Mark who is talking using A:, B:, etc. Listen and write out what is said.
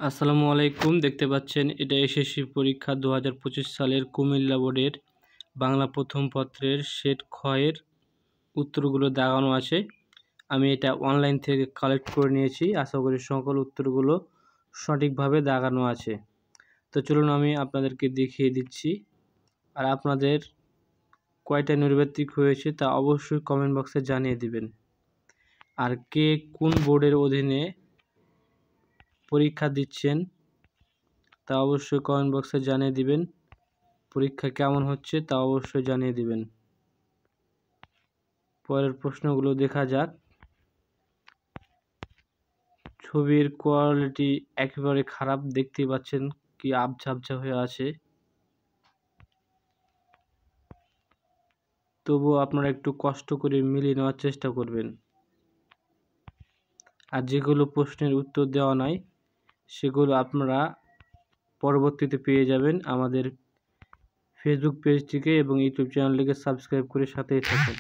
A: আসসালামু আলাইকুম। দেখতে পাচ্ছেন এটা এসএসসি পরীক্ষা 2025 সালের কুমিল্লা বোর্ডের বাংলা প্রথম পত্রের সেট খ এর উত্তরগুলো দাগানো আছে। আমি এটা অনলাইন থেকে কালেক্ট করে নিয়েছি। আশা করি সকল উত্তরগুলো সঠিকভাবে দাগানো আছে। তো চলুন আমি আপনাদেরকে দেখিয়ে দিচ্ছি। আর আপনাদের কয়টা নৈর্ব্যক্তিক হয়েছে তা অবশ্যই কমেন্ট বক্সে জানিয়ে দিবেন। আর কে কোন বোর্ডের অধীনে পরীক্ষা দিচ্ছেন তা অবশ্যই কমেন্ট বক্সে জানিয়ে দিবেন। পরীক্ষা কেমন হচ্ছে তা অবশ্যই জানিয়ে দিবেন। পরের প্রশ্নগুলো দেখা যাক। ছবির কোয়ালিটি একেবারে খারাপ, দেখতেই পাচ্ছেন কি আবছা আবছা হয়ে আছে। তবুও আপনারা একটু কষ্ট করে মিলিয়ে নেওয়ার চেষ্টা করবেন। আর যেগুলো প্রশ্নের উত্তর দেওয়া নাই সেগুলো আপনারা পরবর্তীতে পেয়ে যাবেন। আমাদের ফেসবুক পেজটিকে এবং ইউটিউব চ্যানেলটিকে সাবস্ক্রাইব করে সাথেই থাকুন।